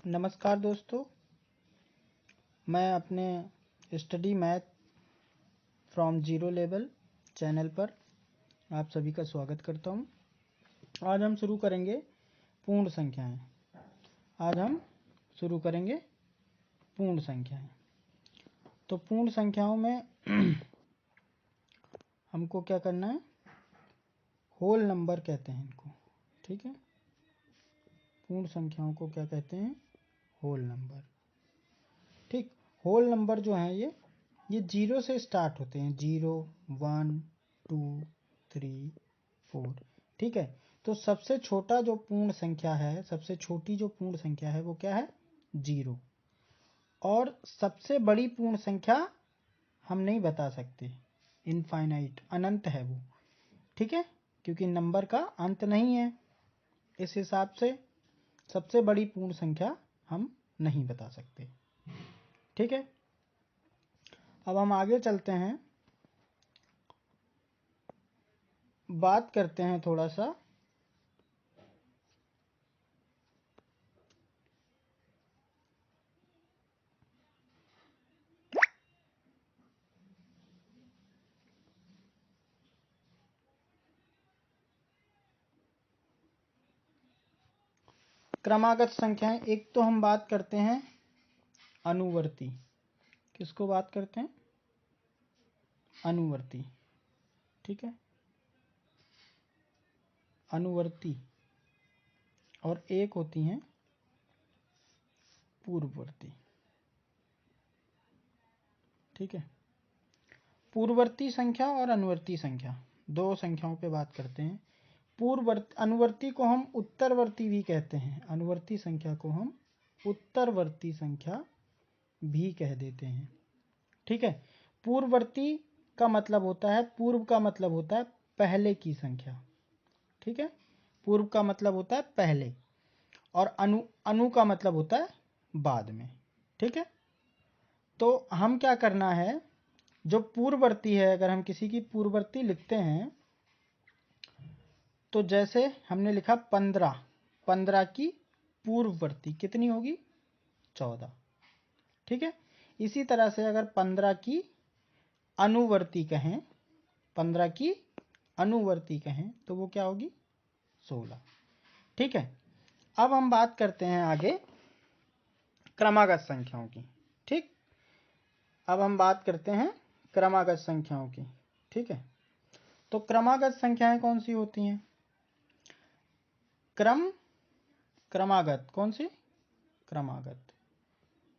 नमस्कार दोस्तों, मैं अपने study math from zero level channel पर आप सभी का स्वागत करता हूं। आज हम शुरू करेंगे पूर्ण संख्याएं। तो पूर्ण संख्याओं में हमको क्या करना है, होल नंबर कहते हैं इनको। ठीक है, पूर्ण संख्याओं को क्या कहते हैं, होल नंबर। ठीक, होल नंबर जो हैं ये जीरो से स्टार्ट होते हैं, 0, 1, 2, 3, 4। ठीक है, तो सबसे छोटा जो पूर्ण संख्या है, सबसे छोटी जो पूर्ण संख्या है वो क्या है, 0। और सबसे बड़ी पूर्ण संख्या हम नहीं बता सकते, इनफाइनाइट, अनंत है वो। ठीक है, क्योंकि नंबर का अंत नहीं है, इस हिसाब से सबसे बड़ी पूर्ण संख्या हम नहीं बता सकते। ठीक है, अब हम आगे चलते हैं, बात करते हैं थोड़ा सा क्रमागत संख्याएं। एक तो हम बात करते हैं अनुवर्ती। किसको बात करते हैं, अनुवर्ती। ठीक है, अनुवर्ती। और एक होती हैं पूर्ववर्ती। ठीक है, पूर्ववर्ती संख्या और अनुवर्ती संख्या, दो संख्याओं पे बात करते हैं। अनुवर्ती को हम उत्तरवर्ती भी कहते हैं, अनुवर्ती संख्या को हम उत्तरवर्ती संख्या भी कह देते हैं। ठीक है, पूर्ववर्ती का मतलब होता है, पूर्व का मतलब होता है पहले की संख्या। ठीक है, पूर्व का मतलब होता है पहले, और अनु का मतलब होता है बाद में। ठीक है, तो हम क्या करना है, जो पूर्ववर्ती है, अगर हम किसी की पूर्ववर्ती लिखते हैं तो जैसे हमने लिखा 15, 15 की पूर्ववर्ती कितनी होगी, 14। ठीक है, इसी तरह से अगर 15 की अनुवर्ती कहें, 15 की अनुवर्ती कहें तो वो क्या होगी, 16। ठीक है, अब हम बात करते हैं आगे क्रमागत संख्याओं की। ठीक, अब हम बात करते हैं क्रमागत संख्याओं की। ठीक है, तो क्रमागत संख्याएं कौन सी होती हैं, क्रमागत कौन सी, क्रमागत।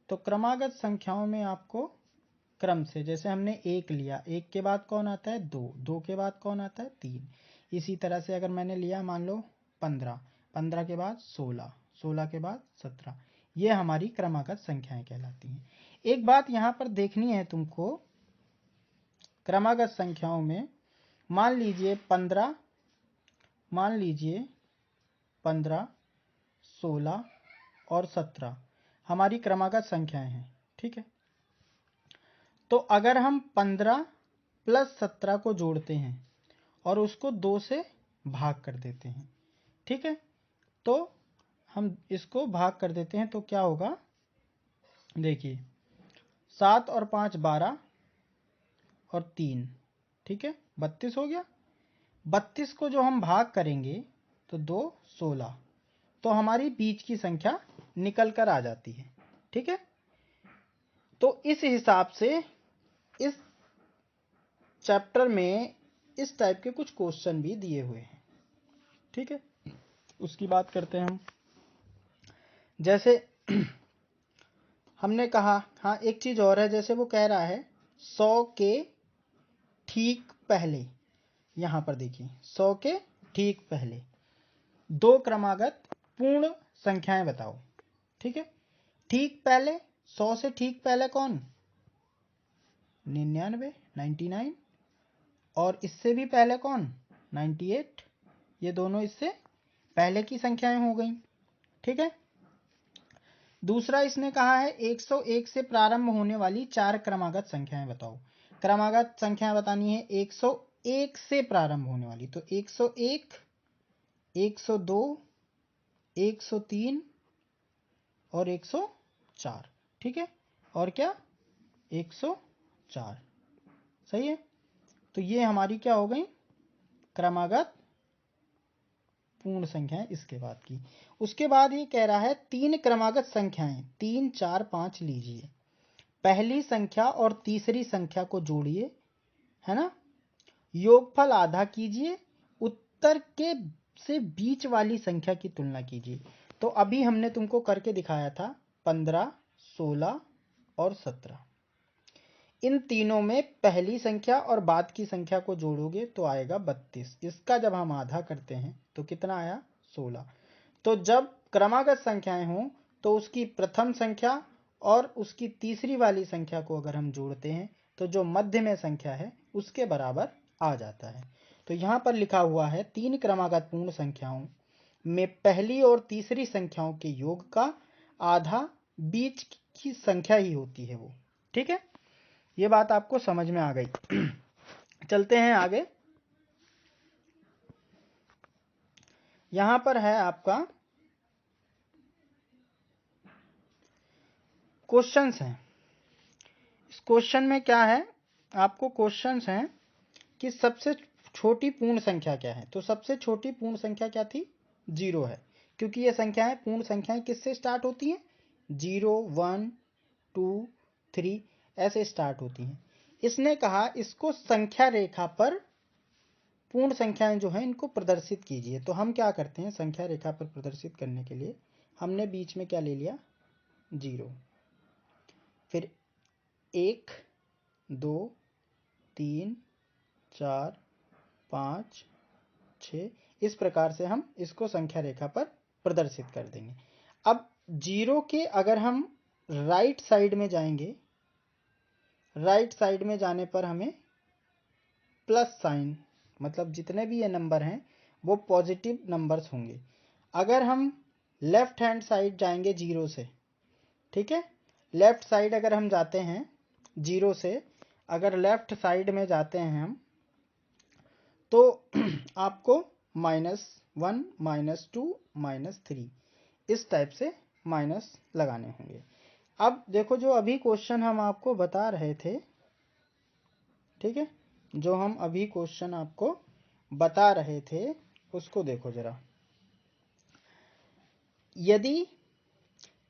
तो क्रमागत संख्याओं में आपको क्रम से, जैसे हमने एक लिया, एक के बाद कौन आता है, 2, 2 के बाद कौन आता है, 3। इसी तरह से अगर मैंने लिया मान लो 15, 15 के बाद 16, 16 के बाद 17, ये हमारी क्रमागत संख्याएं कहलाती हैं। एक बात यहाँ पर देखनी है तुमको, क्रमागत संख्याओं में मान लीजिए 15, 16 और 17 हमारी क्रमागत संख्याएं हैं। ठीक है, तो अगर हम 15 प्लस 17 को जोड़ते हैं और उसको 2 से भाग कर देते हैं, ठीक है, तो हम इसको भाग कर देते हैं तो क्या होगा, देखिए 7 और 5 12 और 3, ठीक है, 32 हो गया। 32 को जो हम भाग करेंगे तो 2 16, तो हमारी बीच की संख्या निकल कर आ जाती है। ठीक है, तो इस हिसाब से इस चैप्टर में इस टाइप के कुछ क्वेश्चन भी दिए हुए हैं। ठीक है, उसकी बात करते हैं हम। जैसे हमने कहा, हाँ एक चीज और है, जैसे वो कह रहा है 100 के ठीक पहले, यहां पर देखिए 100 के ठीक पहले दो क्रमागत पूर्ण संख्याएं बताओ। ठीक है, ठीक पहले, 100 से ठीक पहले कौन, 99, 99, और इससे भी पहले कौन, 98, ये दोनों इससे पहले की संख्याएं हो गई। ठीक है, दूसरा इसने कहा है 101 से प्रारंभ होने वाली 4 क्रमागत संख्याएं बताओ। क्रमागत संख्याएं बतानी है 101 से प्रारंभ होने वाली, तो 101, 102, 103 और 104, ठीक है, और क्या 104, सही है। तो ये हमारी क्या हो गई, क्रमागत पूर्ण संख्याएं इसके बाद की। उसके बाद ये कह रहा है 3 क्रमागत संख्याएं 3, 4, 5 लीजिए, पहली संख्या और तीसरी संख्या को जोड़िए, है ना, योगफल आधा कीजिए, उत्तर के से बीच वाली संख्या की तुलना कीजिए। तो अभी हमने तुमको करके दिखाया था 15, 16 और 17। इन तीनों में पहली संख्या और बाद की संख्या को जोड़ोगे तो आएगा 32। इसका जब हम आधा करते हैं तो कितना आया, 16। तो जब क्रमागत संख्याएं हों तो उसकी प्रथम संख्या और उसकी तीसरी वाली संख्या को अगर हम जोड़ते हैं तो जो मध्य में संख्या है उसके बराबर आ जाता है। तो यहाँ पर लिखा हुआ है 3 क्रमागत पूर्ण संख्याओं में पहली और तीसरी संख्याओं के योग का आधा बीच की संख्या ही होती है वो, ठीक है। ये बात आपको समझ में आ गई। चलते हैं आगे। यहां पर है आपका क्वेश्चंस हैं। इस क्वेश्चन में क्या है, आपको क्वेश्चंस हैं कि सबसे छोटी पूर्ण संख्या क्या है। तो सबसे छोटी पूर्ण संख्या क्या थी, 0 है, क्योंकि ये संख्याएं पूर्ण संख्याएं किससे स्टार्ट होती हैं, 0, 1, 2, 3 ऐसे स्टार्ट होती हैं। इसने कहा इसको संख्या रेखा पर पूर्ण संख्याएं जो हैं इनको प्रदर्शित कीजिए। तो हम क्या करते हैं, संख्या रेखा पर प्रदर्शित करने के लिए हमने बीच में क्या ले लिया, 0, फिर 1, 2, 3, 4, 5, 6, इस प्रकार से हम इसको संख्या रेखा पर प्रदर्शित कर देंगे। अब 0 के अगर हम राइट साइड में जाएंगे, राइट साइड में जाने पर हमें प्लस साइन, मतलब जितने भी ये नंबर हैं वो पॉजिटिव नंबर्स होंगे। अगर हम लेफ्ट हैंड साइड जाएंगे 0 से, ठीक है, लेफ्ट साइड अगर हम जाते हैं 0 से, अगर लेफ्ट साइड में जाते हैं हम तो आपको -1, -2, -3 इस टाइप से माइनस लगाने होंगे। अब देखो जो अभी क्वेश्चन हम आपको बता रहे थे, ठीक है, जो हम अभी क्वेश्चन आपको बता रहे थे उसको देखो जरा। यदि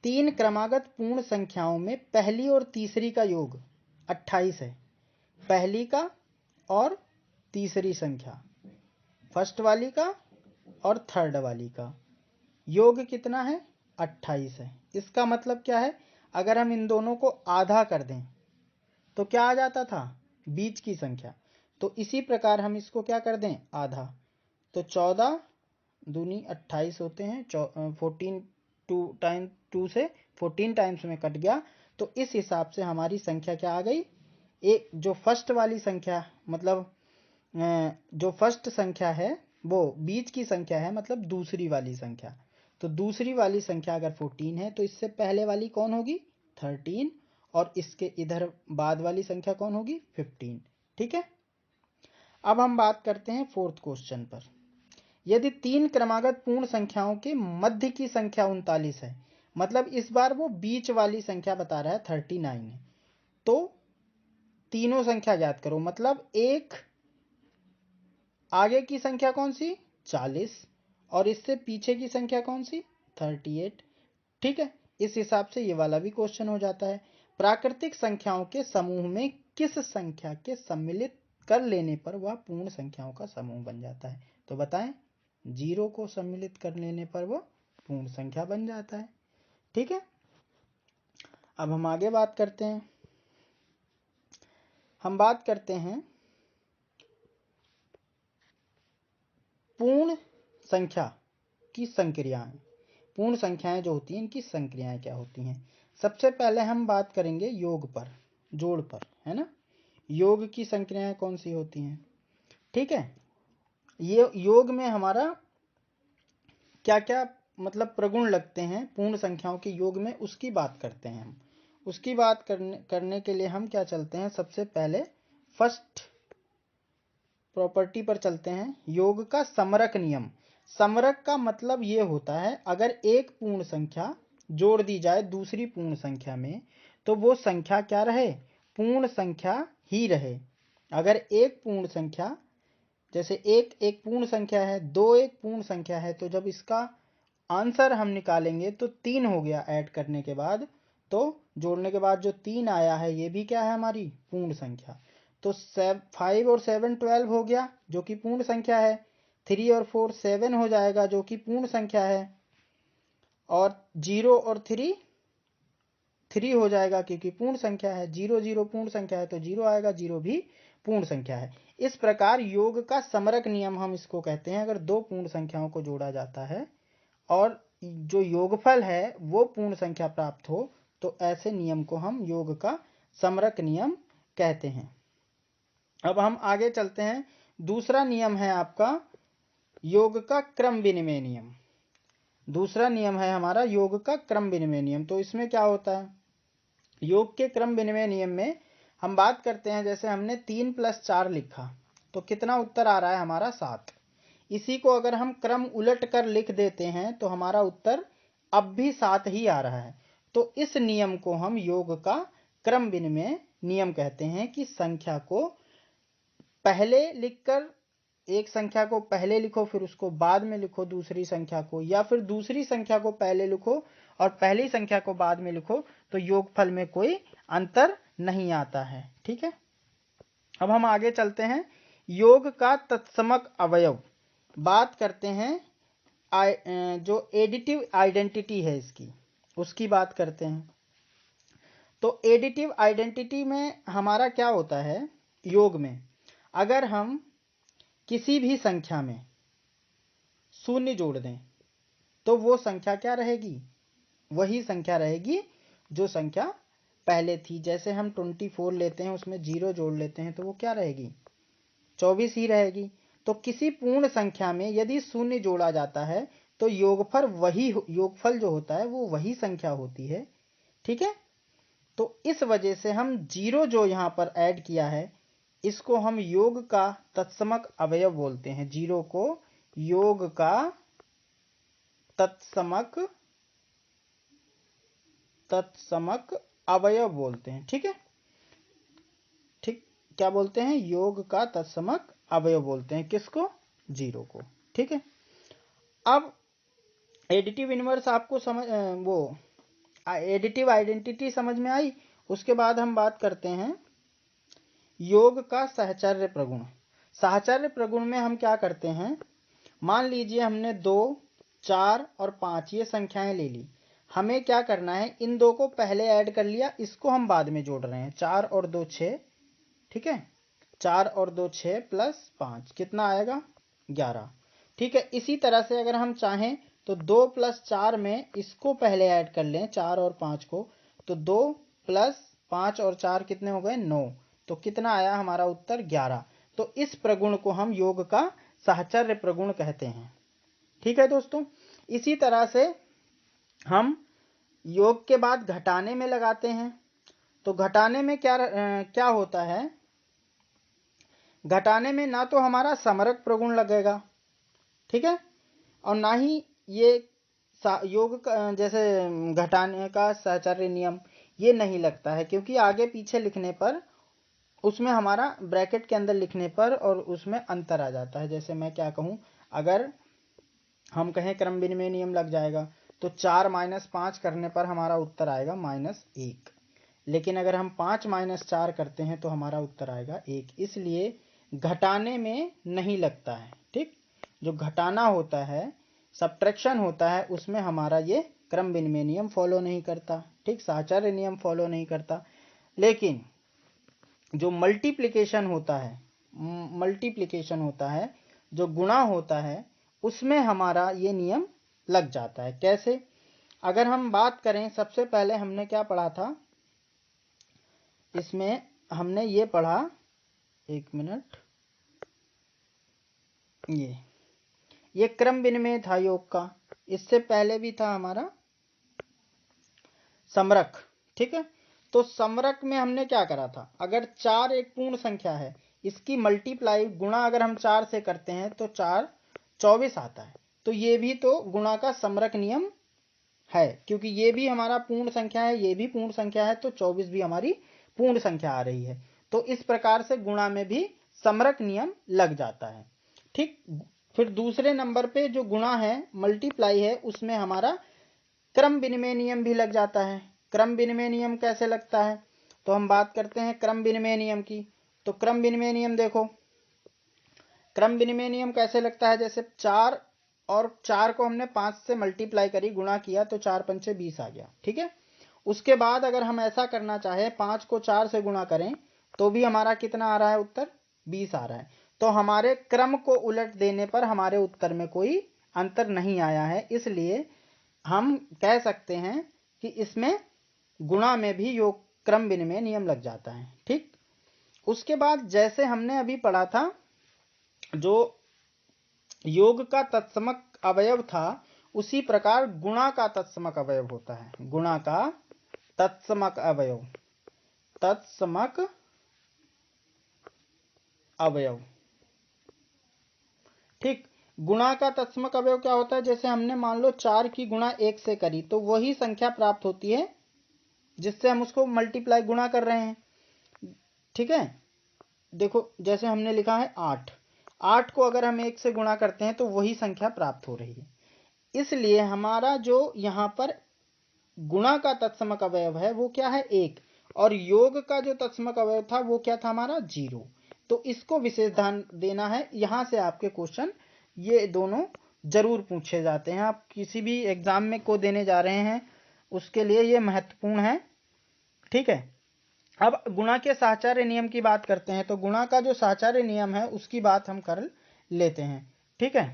3 क्रमागत पूर्ण संख्याओं में पहली और तीसरी का योग 28 है, पहली का और तीसरी संख्या, फर्स्ट वाली का और थर्ड वाली का योग कितना है, 28 है। इसका मतलब क्या है, अगर हम इन दोनों को आधा कर दें तो क्या आ जाता था, बीच की संख्या। तो इसी प्रकार हम इसको क्या कर दें, आधा। तो 14 दूनी 28 होते हैं, 14 2 से 14 टाइम्स में कट गया। तो इस हिसाब से हमारी संख्या क्या आ गई, एक जो फर्स्ट वाली संख्या, मतलब जो फर्स्ट संख्या है वो बीच की संख्या है, मतलब दूसरी वाली संख्या। तो दूसरी वाली संख्या अगर 14 है तो इससे पहले वाली कौन होगी, 13, और इसके इधर बाद वाली संख्या कौन होगी, 15, ठीक है। अब हम बात करते हैं फोर्थ क्वेश्चन पर। यदि 3 क्रमागत पूर्ण संख्याओं के मध्य की संख्या 39 है, मतलब इस बार वो बीच वाली संख्या बता रहा है 39 है, तो तीनों संख्या ज्ञात करो। मतलब एक आगे की संख्या कौन सी, 40, और इससे पीछे की संख्या कौन सी, 38, ठीक है। इस हिसाब से ये वाला भी क्वेश्चन हो जाता है। प्राकृतिक संख्याओं के समूह में किस संख्या के सम्मिलित कर लेने पर वह पूर्ण संख्याओं का समूह बन जाता है। तो बताएं, 0 को सम्मिलित कर लेने पर वह पूर्ण संख्या बन जाता है, ठीक है। अब हम आगे बात करते हैं। हम बात करते हैं पूर्ण संख्या की संक्रियाएं। पूर्ण संख्याएं जो होती हैं इनकी संक्रियाएं क्या होती हैं। सबसे पहले हम बात करेंगे योग पर, जोड़ पर, है ना। योग की संक्रियाएं कौन सी होती हैं, ठीक है। ये योग में हमारा क्या क्या मतलब प्रगुण लगते हैं पूर्ण संख्याओं के योग में, उसकी बात करते हैं हम। उसकी बात करने के लिए हम क्या चलते हैं, सबसे पहले फर्स्ट प्रॉपर्टी पर चलते हैं, योग का समरक नियम। समरक का मतलब ये होता है, अगर एक पूर्ण संख्या जोड़ दी जाए दूसरी पूर्ण संख्या में तो वो संख्या क्या रहे, पूर्ण संख्या ही रहे। अगर एक पूर्ण संख्या, जैसे एक पूर्ण संख्या है, 2 एक पूर्ण संख्या है, तो जब इसका आंसर हम निकालेंगे तो 3 हो गया ऐड करने के बाद, तो जोड़ने के बाद जो 3 आया है ये भी क्या है, हमारी पूर्ण संख्या। तो 5 और 7 12 हो गया जो कि पूर्ण संख्या है। 3 और 4 7 हो जाएगा जो कि पूर्ण संख्या है। और 0 और 3 3 हो जाएगा क्योंकि पूर्ण संख्या है। 0 0 पूर्ण संख्या है तो 0 आएगा, 0 भी पूर्ण संख्या है। इस प्रकार योग का समरक नियम हम इसको कहते हैं। अगर दो पूर्ण संख्याओं को जोड़ा जाता है और जो योगफल है वो पूर्ण संख्या प्राप्त हो तो ऐसे नियम को हम योग का समरक नियम कहते हैं। अब हम आगे चलते हैं। दूसरा नियम है आपका योग का क्रम विनिमय नियम। दूसरा नियम है हमारा योग का क्रम विनिमय नियम। तो इसमें क्या होता है, योग के क्रम विनिमय नियम में हम बात करते हैं, जैसे हमने 3 + 4 लिखा तो कितना उत्तर आ रहा है हमारा 7। इसी को अगर हम क्रम उलट कर लिख देते हैं तो हमारा उत्तर अब भी 7 ही आ रहा है। तो इस नियम को हम योग का क्रम विनिमय नियम कहते हैं कि संख्या को पहले लिखकर, एक संख्या को पहले लिखो फिर उसको बाद में लिखो दूसरी संख्या को, या फिर दूसरी संख्या को पहले लिखो और पहली संख्या को बाद में लिखो, तो योगफल में कोई अंतर नहीं आता है। ठीक है, अब हम आगे चलते हैं। योग का तत्समक अवयव बात करते हैं। जो एडिटिव आइडेंटिटी है इसकी, उसकी बात करते हैं। तो एडिटिव आइडेंटिटी में हमारा क्या होता है, योग में अगर हम किसी भी संख्या में शून्य जोड़ दें तो वो संख्या क्या रहेगी, वही संख्या रहेगी जो संख्या पहले थी। जैसे हम 24 लेते हैं उसमें 0 जोड़ लेते हैं तो वो क्या रहेगी, 24 ही रहेगी। तो किसी पूर्ण संख्या में यदि शून्य जोड़ा जाता है तो योगफल जो होता है वो वही संख्या होती है। ठीक है, तो इस वजह से हम 0 जो यहाँ पर ऐड किया है इसको हम योग का तत्समक अवयव बोलते हैं। 0 को योग का तत्समक अवयव बोलते हैं। ठीक है, ठीक, क्या बोलते हैं, योग का तत्समक अवयव बोलते हैं किसको, 0 को। ठीक है, अब एडिटिव इनवर्स आपको एडिटिव आइडेंटिटी समझ में आई। उसके बाद हम बात करते हैं योग का सहचर्य प्रगुण। सहचर्य प्रगुण में हम क्या करते हैं, मान लीजिए हमने 2 4 और 5 ये संख्याएं ले ली। हमें क्या करना है, इन दो को पहले ऐड कर लिया, इसको हम बाद में जोड़ रहे हैं। 4 और 2 6, ठीक है, 4 और 2 6 + 5 कितना आएगा, 11। ठीक है, इसी तरह से अगर हम चाहें तो 2 + 4 में इसको पहले ऐड कर लें 4 और 5 को, तो 2 + 5 और 4 कितने हो गए, 9। तो कितना आया हमारा उत्तर, 11। तो इस प्रगुण को हम योग का सहचर्य प्रगुण कहते हैं। ठीक है दोस्तों, इसी तरह से हम योग के बाद घटाने में लगाते हैं। तो घटाने में क्या होता है, घटाने में ना तो हमारा समरक प्रगुण लगेगा, ठीक है, और ना ही ये योग जैसे घटाने का सहचर्य नियम ये नहीं लगता है, क्योंकि आगे पीछे लिखने पर उसमें हमारा ब्रैकेट के अंदर लिखने पर और उसमें अंतर आ जाता है। जैसे मैं क्या कहूँ, अगर हम कहें क्रम विनिमय नियम लग जाएगा तो 4 - 5 करने पर हमारा उत्तर आएगा -1, लेकिन अगर हम 5 - 4 करते हैं तो हमारा उत्तर आएगा 1। इसलिए घटाने में नहीं लगता है। ठीक, जो घटाना होता है, सब्ट्रैक्शन होता है, उसमें हमारा ये क्रम विनिमय नियम फॉलो नहीं करता। ठीक, सहचर्य नियम फॉलो नहीं करता। लेकिन जो मल्टीप्लिकेशन होता है, जो गुणा होता है, उसमें हमारा ये नियम लग जाता है। कैसे, अगर हम बात करें, सबसे पहले हमने क्या पढ़ा था, इसमें हमने ये पढ़ा, एक मिनट, ये क्रम विनिमय था योग का। इससे पहले भी था हमारा समरक। ठीक है, तो समरक में हमने क्या करा था, अगर 4 एक पूर्ण संख्या है, इसकी मल्टीप्लाई गुणा अगर हम 4 से करते हैं तो 4 24 आता है। तो ये भी तो गुणा का समरक नियम है, क्योंकि ये भी हमारा पूर्ण संख्या है, ये भी पूर्ण संख्या है, तो 24 भी हमारी पूर्ण संख्या आ रही है। तो इस प्रकार से गुणा में भी समरक नियम लग जाता है। ठीक, फिर दूसरे नंबर पे जो गुणा है, मल्टीप्लाई है, उसमें हमारा क्रम विनिमय नियम भी लग जाता है। क्रम विनिमय नियम कैसे लगता है, तो हम बात करते हैं क्रम विनिमय नियम की। तो क्रम विनिमय नियम देखो, क्रम विनिमय नियम कैसे लगता है, जैसे 4 और 4 को हमने 5 से मल्टीप्लाई करी, गुणा किया, तो 4 पंचे 20 आ गया। ठीक है, उसके बाद अगर हम ऐसा करना चाहे 5 को 4 से गुणा करें तो भी हमारा कितना आ रहा है, उत्तर 20 आ रहा है। तो हमारे क्रम को उलट देने पर हमारे उत्तर में कोई अंतर नहीं आया है, इसलिए हम कह सकते हैं कि इसमें गुणा में भी योग क्रम विनिमय नियम लग जाता है। ठीक, उसके बाद जैसे हमने अभी पढ़ा था, जो योग का तत्समक अवयव था, उसी प्रकार गुणा का तत्समक अवयव होता है। गुणा का तत्समक अवयव, तत्समक अवयव। ठीक, गुणा का तत्समक अवयव क्या होता है, जैसे हमने मान लो 4 की गुणा 1 से करी, तो वही संख्या प्राप्त होती है जिससे हम उसको मल्टीप्लाई गुणा कर रहे हैं। ठीक है, देखो जैसे हमने लिखा है 8, 8 को अगर हम 1 से गुणा करते हैं तो वही संख्या प्राप्त हो रही है। इसलिए हमारा जो यहाँ पर गुणा का तत्समक अवयव है वो क्या है, 1, और योग का जो तत्समक अवयव था वो क्या था हमारा, 0। तो इसको विशेष ध्यान देना है, यहाँ से आपके क्वेश्चन ये दोनों जरूर पूछे जाते हैं। आप किसी भी एग्जाम में को देने जा रहे हैं उसके लिए ये महत्वपूर्ण है। ठीक है, अब गुणा के साहचर्य नियम की बात करते हैं। तो गुणा का जो साहचर्य नियम है उसकी बात हम कर लेते हैं। ठीक है,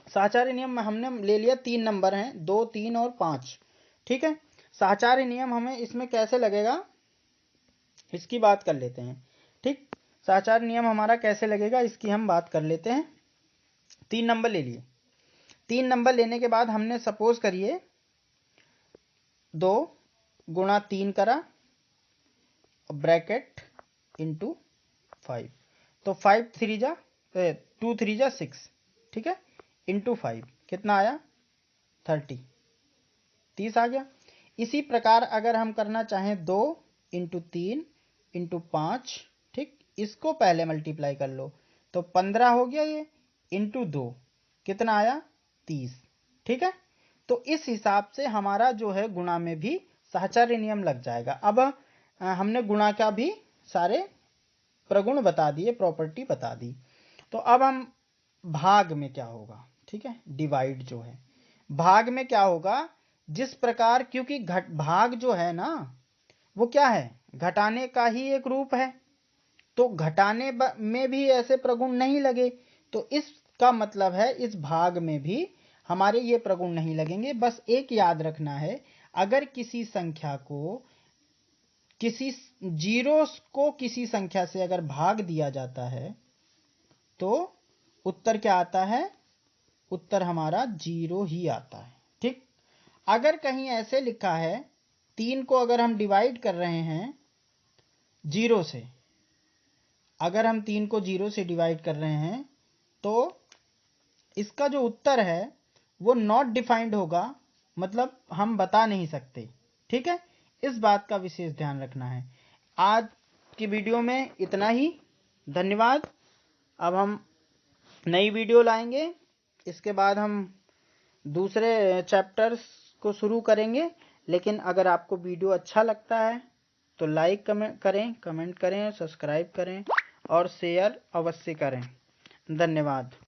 साहचर्य नियम में हमने ले लिया 3 नंबर हैं, 2, 3 और 5। ठीक है, साहचर्य नियम हमें इसमें कैसे लगेगा इसकी बात कर लेते हैं। ठीक, साहचर्य नियम हमारा कैसे लगेगा इसकी हम बात कर लेते हैं। 3 नंबर ले लिए, 3 नंबर लेने के बाद हमने सपोज करिए 2 गुणा 3 करा, ब्रैकेट इंटू 5, तो 5 3 जा 2 3 जा 6। ठीक है, इंटू 5 कितना आया, 30, 30 आ गया। इसी प्रकार अगर हम करना चाहें 2 इंटू 3 इंटू 5, ठीक, इसको पहले मल्टीप्लाई कर लो तो 15 हो गया, ये इंटू 2 कितना आया, 30। ठीक है, तो इस हिसाब से हमारा जो है गुणा में भी साहचर्य नियम लग जाएगा। अब हमने गुणा का भी सारे प्रगुण बता दिए, प्रॉपर्टी बता दी। तो अब हम भाग में क्या होगा, ठीक है, डिवाइड जो है, भाग में क्या होगा, जिस प्रकार, क्योंकि भाग जो है ना वो क्या है, घटाने का ही एक रूप है, तो घटाने में भी ऐसे प्रगुण नहीं लगे, तो इसका मतलब है इस भाग में भी हमारे ये प्रगुण नहीं लगेंगे। बस एक याद रखना है, अगर किसी संख्या को, किसी जीरो को किसी संख्या से अगर भाग दिया जाता है तो उत्तर क्या आता है, उत्तर हमारा 0 ही आता है। ठीक, अगर कहीं ऐसे लिखा है 3 को अगर हम डिवाइड कर रहे हैं 0 से, अगर हम 3 को 0 से डिवाइड कर रहे हैं तो इसका जो उत्तर है वो नॉट डिफाइंड होगा, मतलब हम बता नहीं सकते। ठीक है, इस बात का विशेष ध्यान रखना है। आज की वीडियो में इतना ही, धन्यवाद। अब हम नई वीडियो लाएंगे, इसके बाद हम दूसरे चैप्टर्स को शुरू करेंगे। लेकिन अगर आपको वीडियो अच्छा लगता है तो लाइक कमेंट करें, सब्सक्राइब करें और शेयर अवश्य करें। धन्यवाद।